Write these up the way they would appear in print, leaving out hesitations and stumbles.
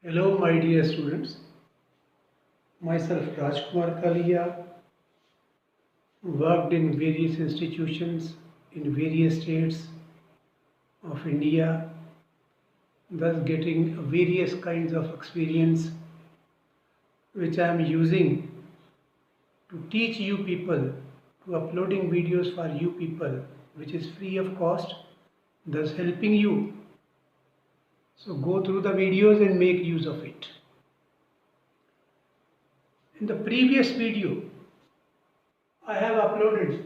Hello, my dear students. Myself Rajkumar Kalia, worked in various institutions in various states of India, thus getting various kinds of experience which I am using to teach you people, to uploading videos for you people, which is free of cost, thus helping you. So go through the videos and make use of it. In the previous video, I have uploaded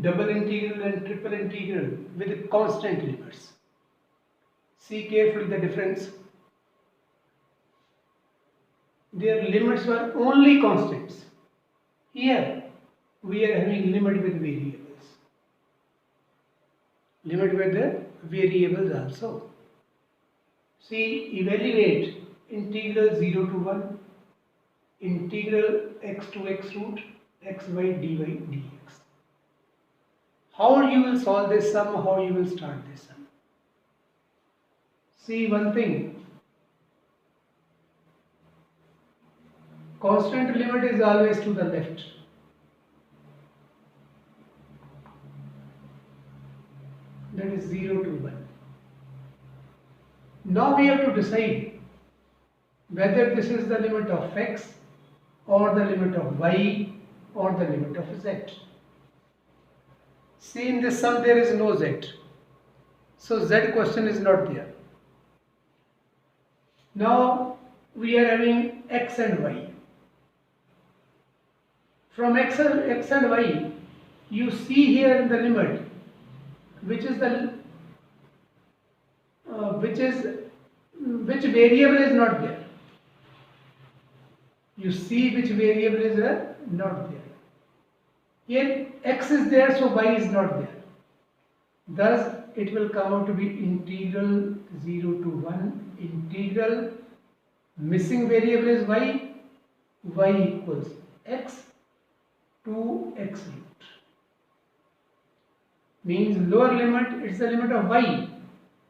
double integral and triple integral with constant limits. See carefully the difference. Their limits were only constants. Here we are having limit with variables. Limit with the variables also. See, evaluate integral 0 to 1, integral x to x root xy dy dx. How you will solve this sum, how you will start this sum. See one thing, constant limit is always to the left. That is 0 to 1. Now we have to decide whether this is the limit of x or the limit of y or the limit of z. See, in this sum there is no z. So z question is not there. Now we are having x and y. From x and y, you see here in the limit which variable is not there. You see which variable is not there. Here x is there, so y is not there. Thus it will come out to be integral 0 to 1 integral, missing variable is y equals x to x root. Means lower limit is the limit of y,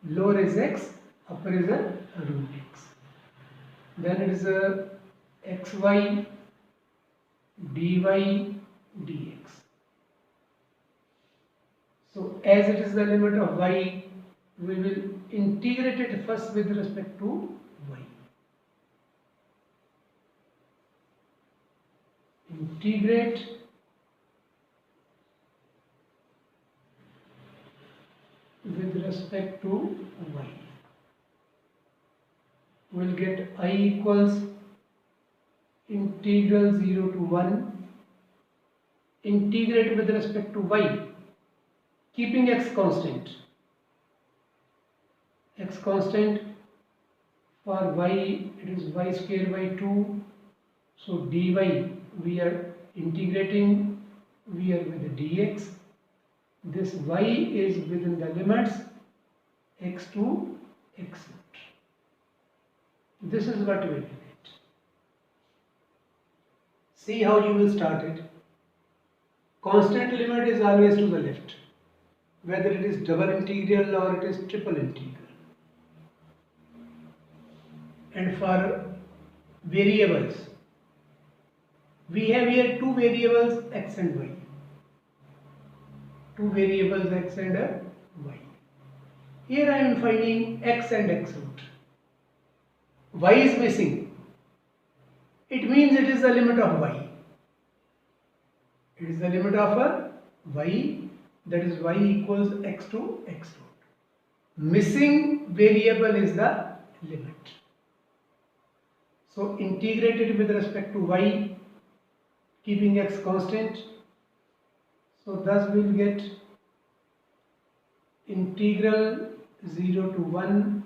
lower is x, upper is a root x. Then it is a xy dy dx. So as it is the limit of y, we will integrate it first with respect to y. Integrate with respect to y. We will get I equals integral 0 to 1, integrate with respect to y, keeping x constant. X constant for y, it is y square by 2. So dy, we are integrating, we are with dx. This y is within the limits x to x root. This is what we will get. See how you will start it. Constant limit is always to the left, whether it is double integral or it is triple integral. And for variables, we have here two variables x and y. Two variables x and y. Here I am finding x and x root. Y is missing. It means it is the limit of y. It is the limit of y, that is y equals x to x root. Missing variable is the limit. So integrate it with respect to y, keeping x constant. So thus we will get integral 0 to 1,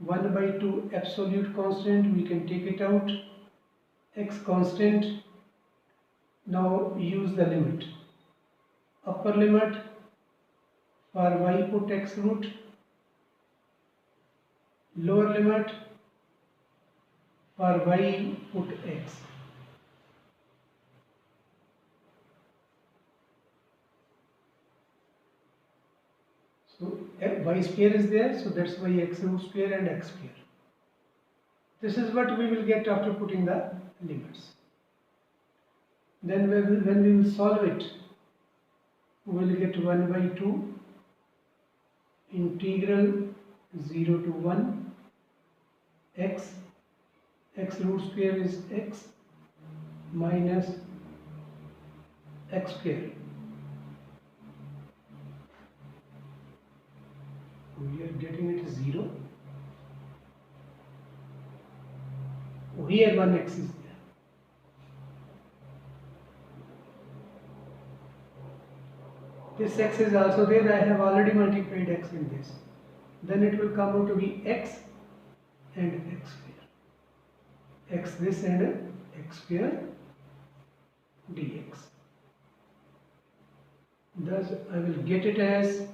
1 by 2 absolute constant, we can take it out, x constant. Now use the limit. Upper limit for y put x root, lower limit for y put x. So y square is there, so that's why x root square and x square. This is what we will get after putting the limits. Then when we will solve it, we will get 1 by 2 integral 0 to 1 x root square is x minus x square. We are getting it 0. Here 1x is there. This x is also there. I have already multiplied x in this. Then it will come out to be x and x square. X this and x square dx. Thus I will get it as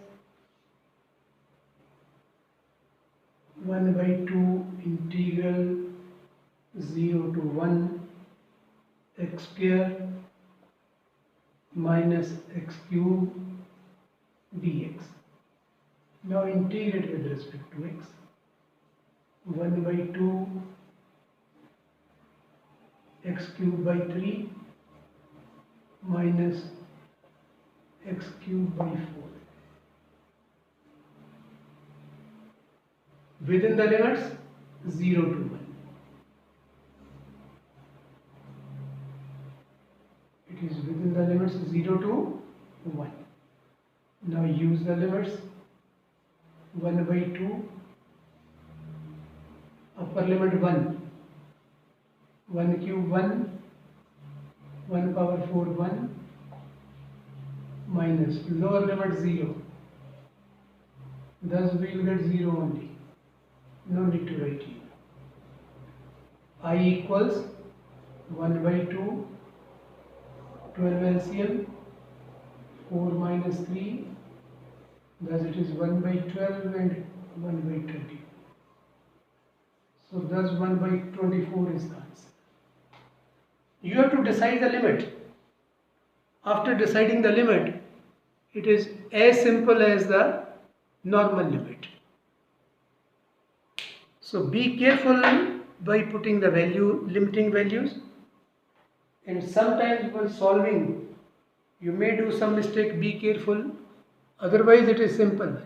1 by 2 integral 0 to 1 x square minus x cube dx. Now integrate with respect to x. 1 by 2 x cube by 3 minus x cube by 4. Within the limits 0 to 1. It is within the limits 0 to 1. Now use the limits. 1 by 2, upper limit 1, 1 cube 1, 1 power 4 1, minus lower limit 0. Thus we will get 0 only. No need to write here. I equals 1 by 2, 12 LCM, 4 minus 3, thus it is 1 by 12 and 1 by 20. So thus 1 by 24 is the answer. You have to decide the limit. After deciding the limit, it is as simple as the normal limit. So be careful by putting the limiting values, and sometimes while solving you may do some mistake. Be careful, otherwise it is simple.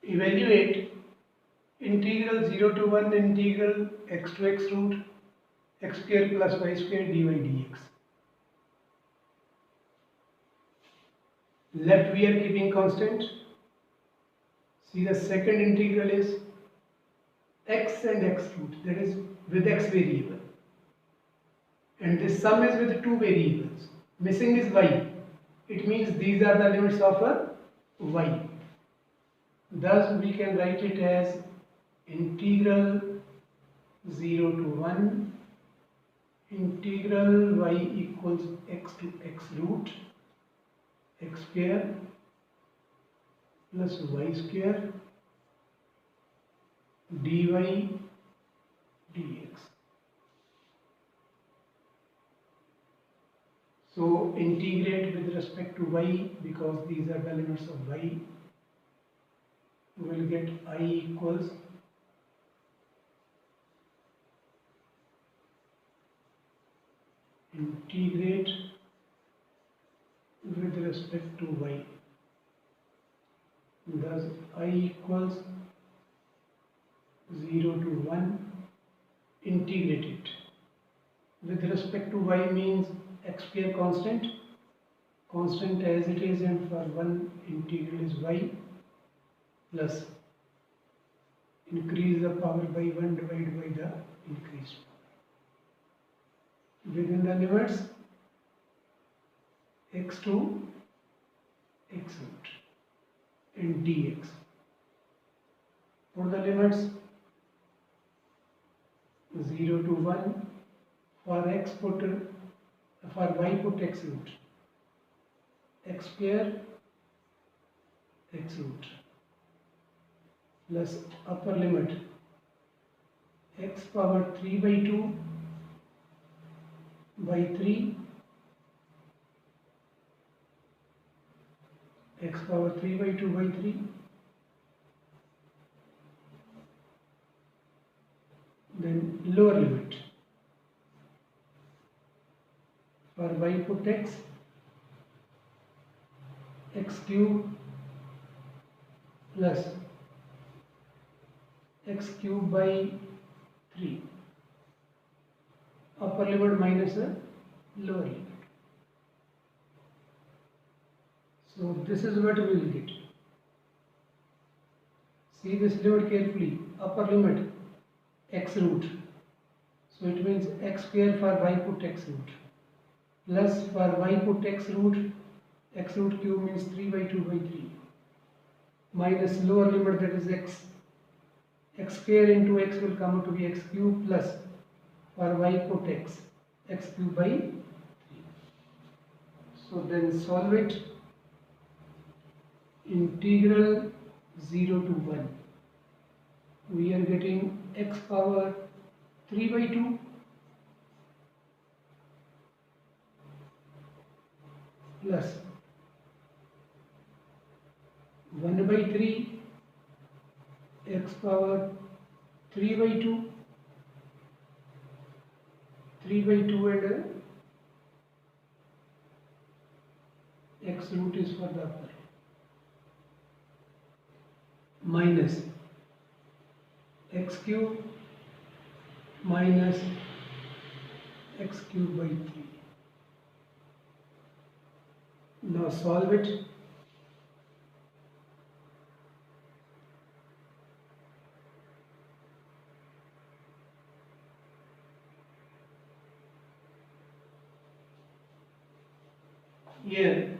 Evaluate integral 0 to 1 integral x to x root x square plus y square dy dx. Left we are keeping constant. See, the second integral is x and x root, that is with x variable, and this sum is with two variables. Missing is y. It means these are the limits of a y. Thus we can write it as integral 0 to 1 integral y equals x to x root x square plus y square dy dx. So integrate with respect to y, because these are the limits of y. We will get I equals integrate with respect to y. Thus I equals 0 to 1, integrate it. With respect to y means x square constant as it is, and for 1 integral is y plus increase the power by 1 divided by the increased power. Within the limits x to x root and dx. For the limits 0 to 1, for y put x root x square x root plus upper limit x power 3 by 2 by 3 x power 3 by 2 by 3, then lower limit for y put x cube plus x cube by 3, upper limit minus a lower limit. So this is what we will get. See this limit carefully. Upper limit x root. So it means x square for y put x root. Plus for y put x root cube means 3 by 2 by 3. Minus lower limit, that is x. X square into x will come out to be x cube plus for y put x cube by 3. So then solve it. Integral 0 to 1. We are getting x power 3 by 2 plus 1 by 3 x power 3 by 2, 3 by 2 and x root is for the upper, minus x cube minus x cube by 3. Now solve it. Here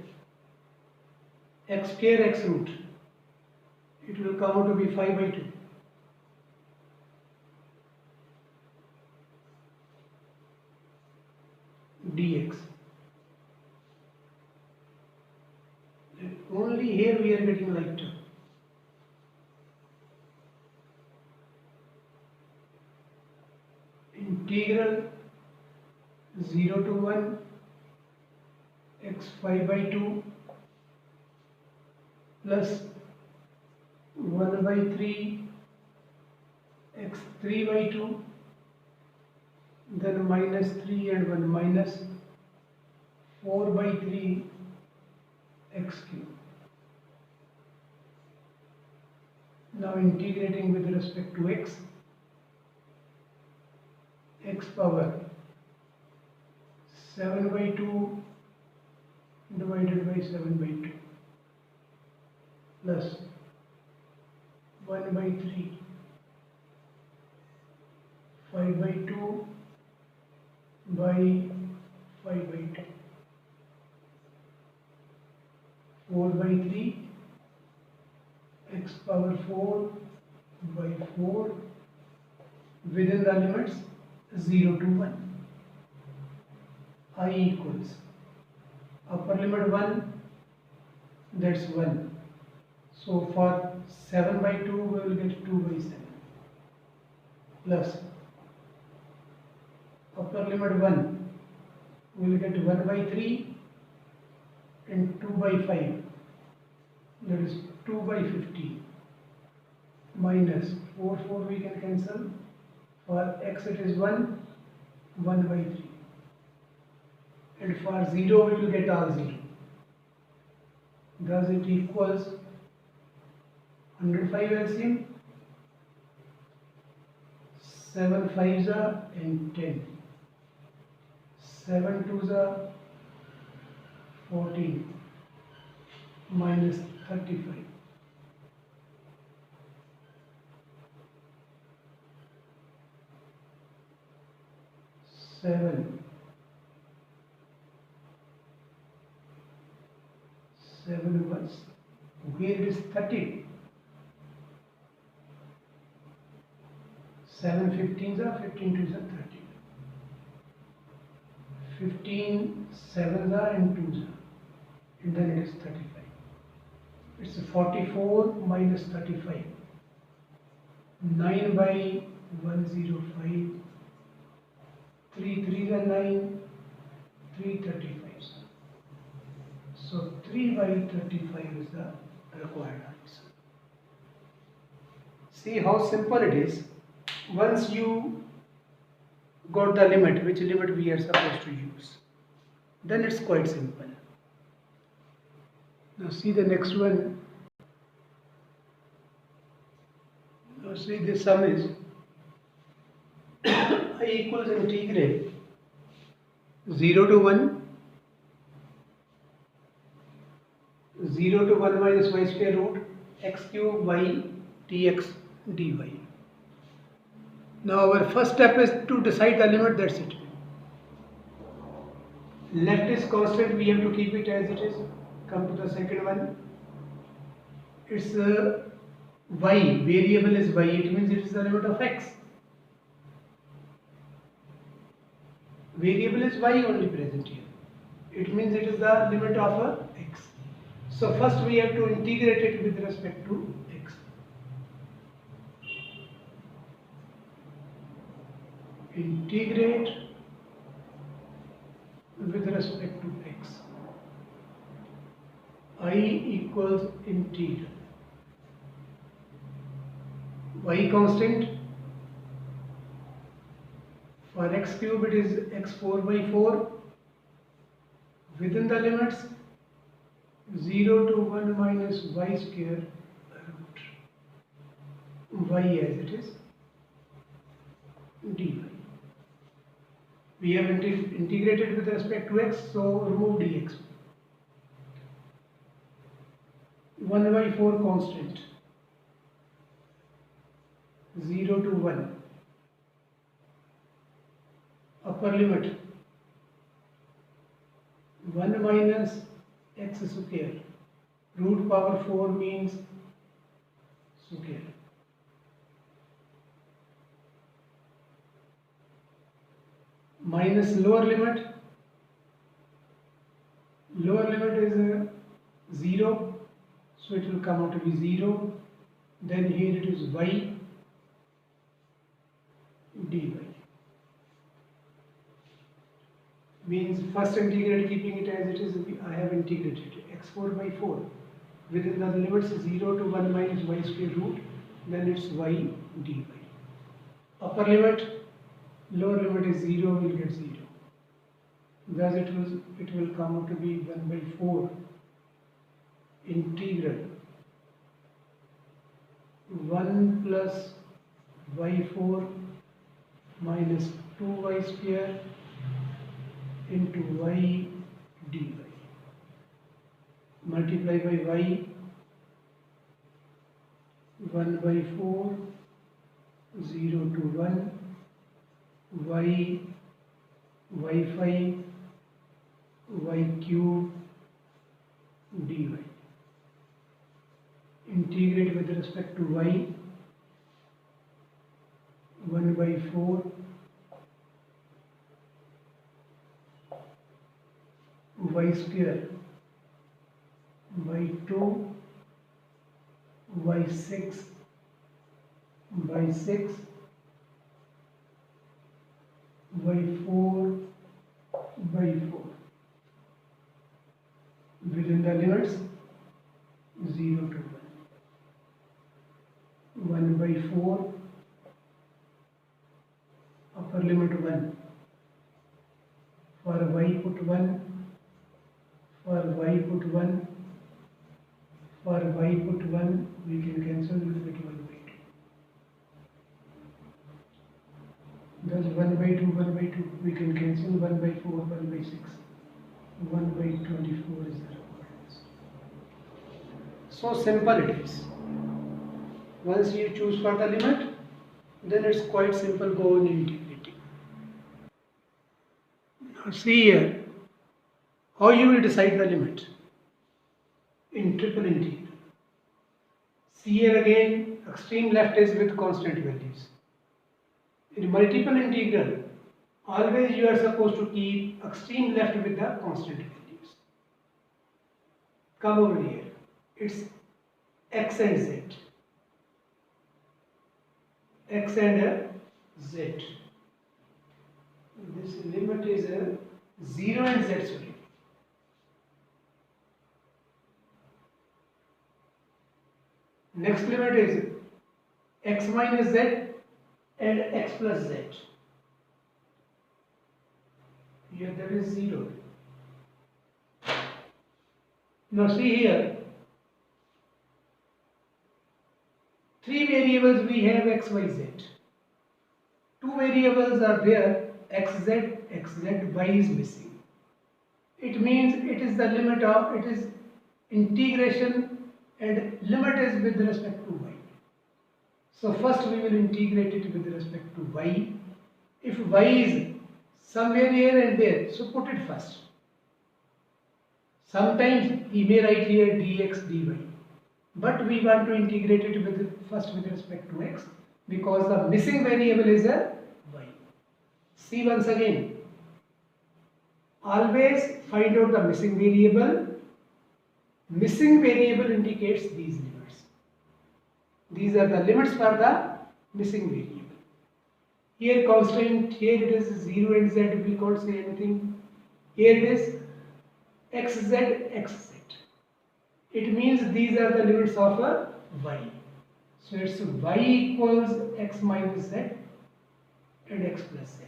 x square x root, it will come out to be 5 by 2. Dx. And only here we are getting like term. Integral 0 to 1 x 5 by 2 plus 1 by 3 x 3 by 2, then minus 3 and 1 minus 4 by 3 x cube. Now integrating with respect to x power 7 by 2 divided by 7 by 2 plus 1 by 3 5 by 2 by 5 by 2 4 by 3 x power 4 by 4 within the limits 0 to 1. I equals upper limit 1, that's 1. So for 7 by 2 we will get 2 by 7 plus upper limit 1 we will get 1 by 3 and 2 by 5, that is 2 by 50 minus 4 we can cancel. For x it is 1 by 3, and for 0 we will get all 0. Thus it equals 105 LCM, 7 5s are and 10, 7 2s are 14 minus 35. 7 once, here it is 30. 7 15s are 15 2s are 30. 15 7s are and 2s are, and then it is 35. It's 44 minus 35. 9 by 105. 3 3s are 9. 3 35s. So 3 by 35 is the required answer. See how simple it is. Once you got the limit, which limit we are supposed to use, then it's quite simple. Now see the next one. Now see this sum is I equals integral 0 to 1, 0 to 1 minus y square root x cube y dx dy. Now our first step is to decide the limit, that's it. Left is constant, we have to keep it as it is. Come to the second one. It's y, variable is y, it means it is the limit of x. Variable is y only present here. It means it is the limit of x. So first we have to integrate it with respect to x. Integrate with respect to x. I equals integral. Y constant. For x cube it is x4 by 4. Within the limits 0 to 1 minus y square root y as it is dy. We have integrated with respect to x, so remove dx. 1 by 4 constant, 0 to 1. Upper limit 1 minus x square, root power 4 means square. Minus lower limit is 0, so it will come out to be 0. Then here it is y dy. Means first integrate, keeping it as it is, I have integrated x4 by 4 within the limits 0 to 1 minus y square root, then it's y dy. Upper limit, lower limit is 0, will get 0. Thus it will come out to be 1 by 4 integral 1 plus y4 minus 2y square into y dy. Multiply by y, 1 by 4, 0 to 1, y, y5, y cube dy. Integrate with respect to y, 1 by 4, y square by 2, y6 by 6, y4 by 4. Within the limits 0 to 1. 1 by 4, upper limit 1. For y put 1, for y put 1, for y put 1, we can cancel, we will get 1 by 2. Thus 1 by 2, 1 by 2, we can cancel 1 by 4, 1 by 6. 1 by 24 is the requirement. So simple it is. Once you choose for the limit, then it's quite simple, go on integrating. Now see here, how you will decide the limit in triple integral. See here again, extreme left is with constant values. In multiple integral, always you are supposed to keep extreme left with the constant values. Come over here, it's x and z. X and z. This limit is 0 and z, sorry. Next limit is x minus z and x plus z. Here there is 0. Now see here, three variables we have x, y, z. Two variables are there, x, z, y is missing. It means it is the limit of, it is integration and limit is with respect to y. So first we will integrate it with respect to y. If y is somewhere here and there, so put it first. Sometimes he may write here dx dy, but we want to integrate it first with respect to x because the missing variable is a y. See once again, always find out the missing variable. Missing variable indicates these limits. These are the limits for the missing variable. Here constant, here it is 0 and z, we can't say anything. Here it is xz, xz. It means these are the limits of a y. So it's y equals x minus z and x plus z.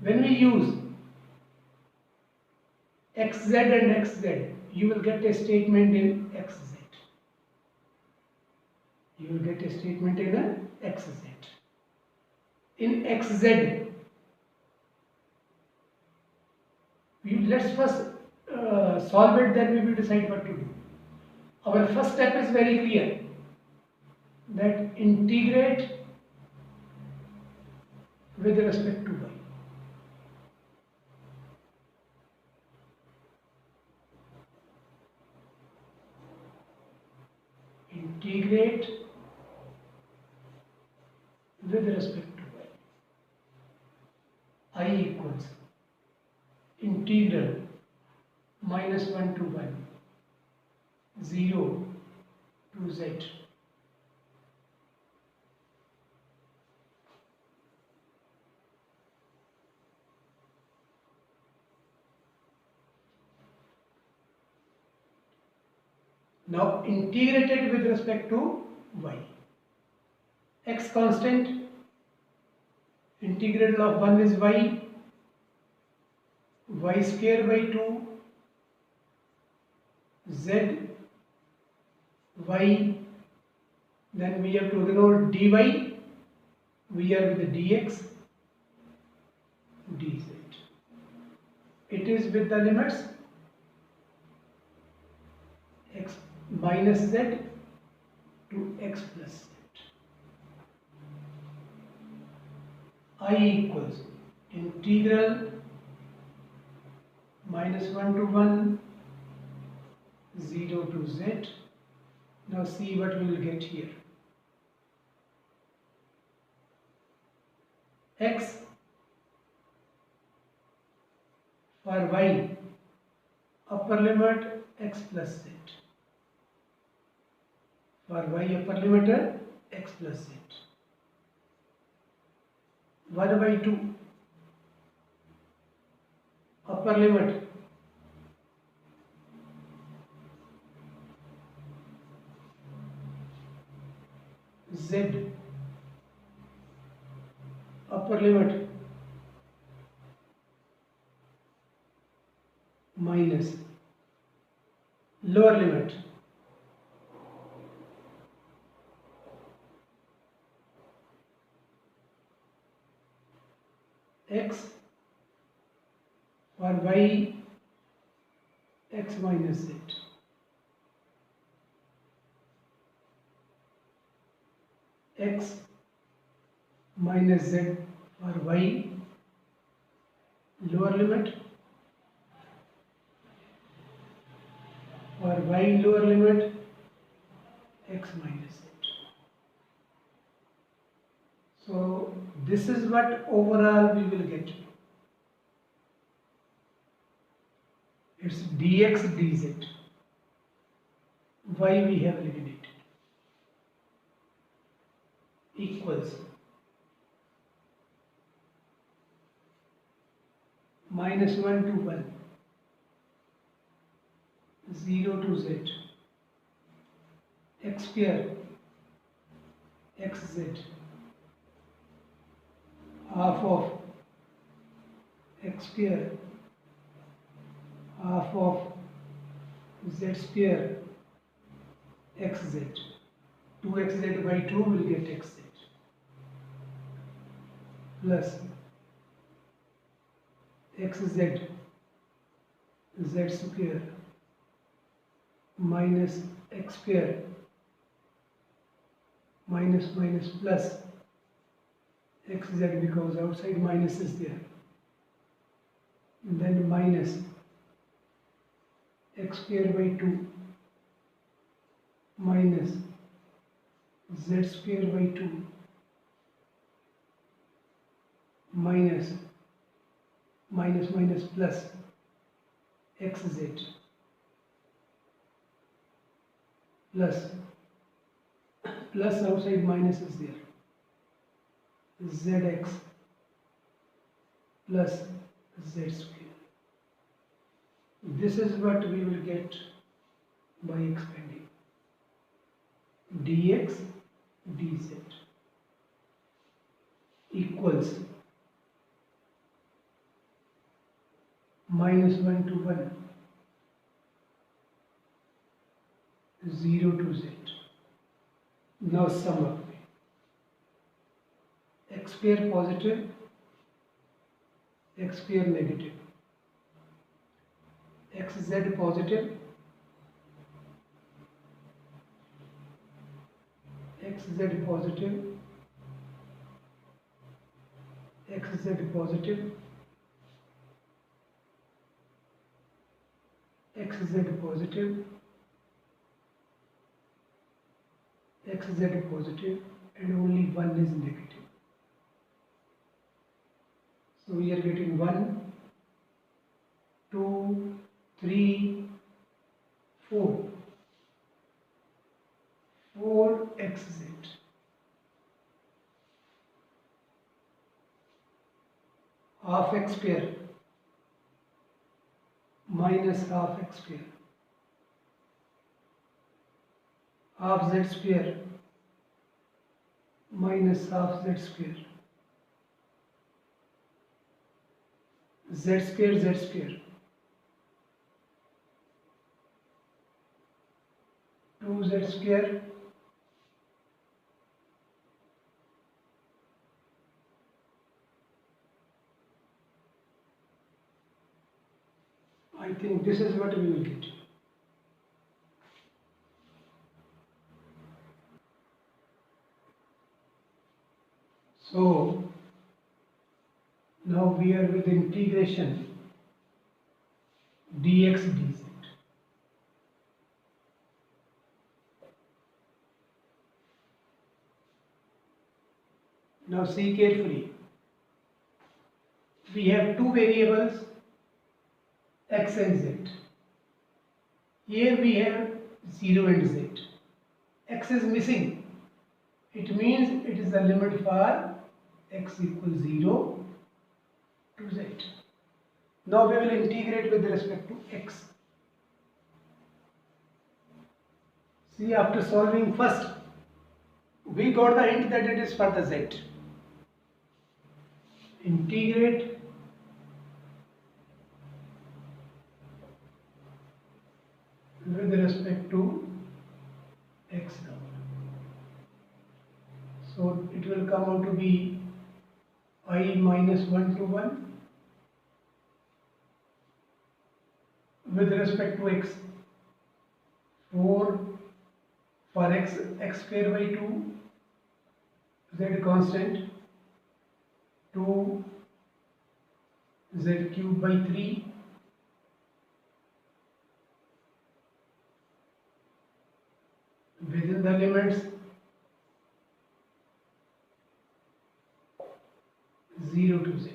When we use xz and xz, you will get a statement in xz. You will get a statement in a xz. In xz, let's first solve it, then we will decide what to do. Our first step is very clear, that integrate with respect to y. Integrate with respect to y. I equals integral minus 1 to 1, 0 to z. Now integrated with respect to y. X constant, integral of 1 is y square by 2, z, y, then we have to ignore dy, we are with the dx, dz. It is with the limits x minus z to x plus z. I equals integral minus 1 to 1, 0 to z. Now see what we will get here. X for y, upper limit x plus z. For y upper limit x plus z. 1 by 2, upper limit z, upper limit minus lower limit x for y x minus z. X minus z for y lower limit, for y lower limit x minus z. So this is what overall we will get. It's dx dz. Y we have eliminated. Equals minus 1 to 1, 0 to z, x square xz, half of x square half of z square xz. 2xz by 2 will get xz plus xz z square minus x square minus minus plus xz, because outside minus is there, and then minus x square by 2 minus z square by 2 minus minus minus plus xz plus outside minus is there, zx plus z square. This is what we will get by expanding. Dx dz equals minus 1 to 1, 0 to z. Now sum up. X square positive, x square negative, xz positive, xz positive, xz positive, xz positive, xz positive, and only 1 is negative. So we are getting 1, 2, 3, 4. 4xz half x square minus half x square half z square minus half z square z square z square 2z square I think this is what we will get. So now we are with integration dx dz. Now see carefully. We have two variables x and z. Here we have 0 and z. X is missing. It means it is the limit for x equals 0 to z. Now we will integrate with respect to x. See, after solving first, we got the hint that it is for the z. Integrate with respect to x now. So it will come out to be I minus 1 to 1 with respect to x. 4 for x square by 2, z constant, 2 z cube by 3, within the limits 0 to z.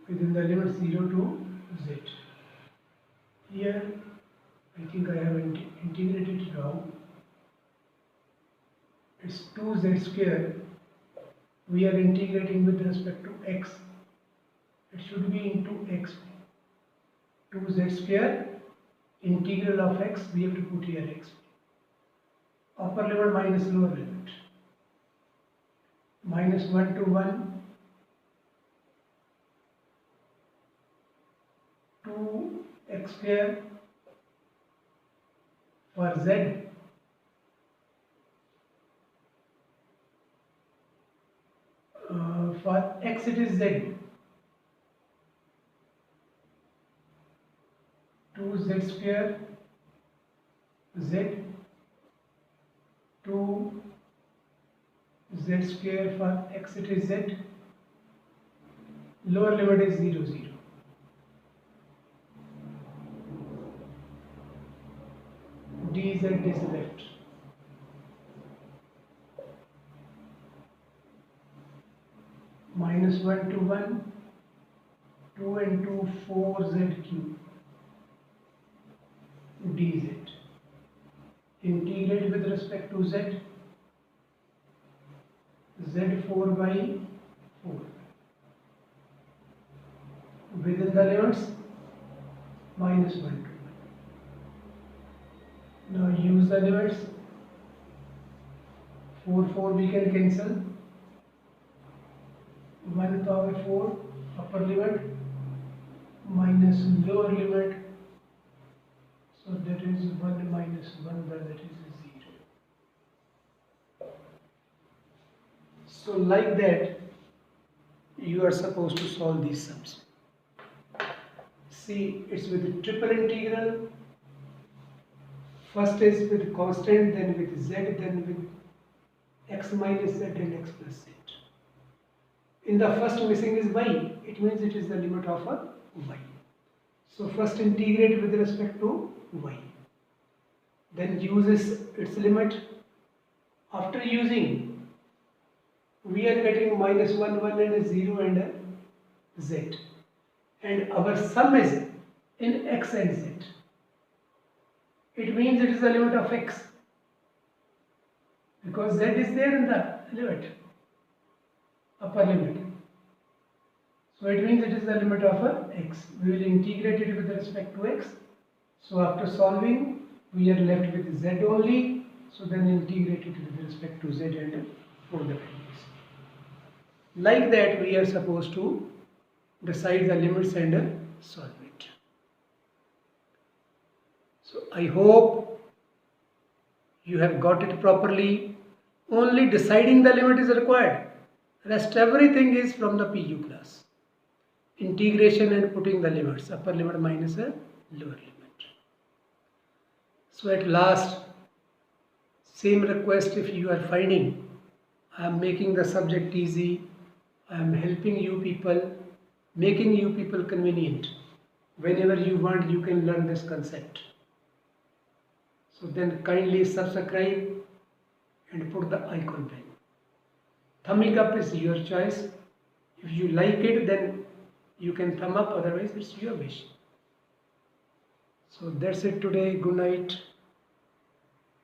Within the limits 0 to z. Here I think I have integrated it wrong. It's 2z square. We are integrating with respect to x. It should be into x. 2z square integral of x, we have to put here x. Upper limit minus lower limit. Minus 1 to 1, 2x square for z, for x it is z, 2z square z, 2 z square for x it is z, lower limit is 0, 0. dz is left. Minus 1 to 1, 2 and 2, 4z cube dz. Integrate with respect to z, z4 by 4. Within the limits, minus 1 to 1. Now use the limits. 4, 4 we can cancel. 1 power 4 upper limit minus lower limit. So that is 1 minus 1, that is 0. So like that, you are supposed to solve these sums. See, it's with the triple integral. First is with constant, then with z, then with x minus z and x plus z. In the first missing is y, it means it is the limit of a y. So first integrate with respect to y. Then uses its limit. After using, we are getting minus 1, 1 and a 0 and a z. And our sum is in x and z. It means it is the limit of x. Because z is there in the limit, upper limit. So it means it is the limit of x. We will integrate it with respect to x. So after solving, we are left with z only. So then integrate it with respect to z and for the values. Like that, we are supposed to decide the limits and solve it. So I hope you have got it properly. Only deciding the limit is required. Rest everything is from the PU class. Integration and putting the limits, upper limit minus a lower limit. So at last, same request, if you are finding I am making the subject easy, I am helping you people, making you people convenient. Whenever you want, you can learn this concept. So then kindly subscribe and put the icon bell. Thumbing up is your choice. If you like it, then you can thumb up, otherwise it's your wish. So that's it today. Good night.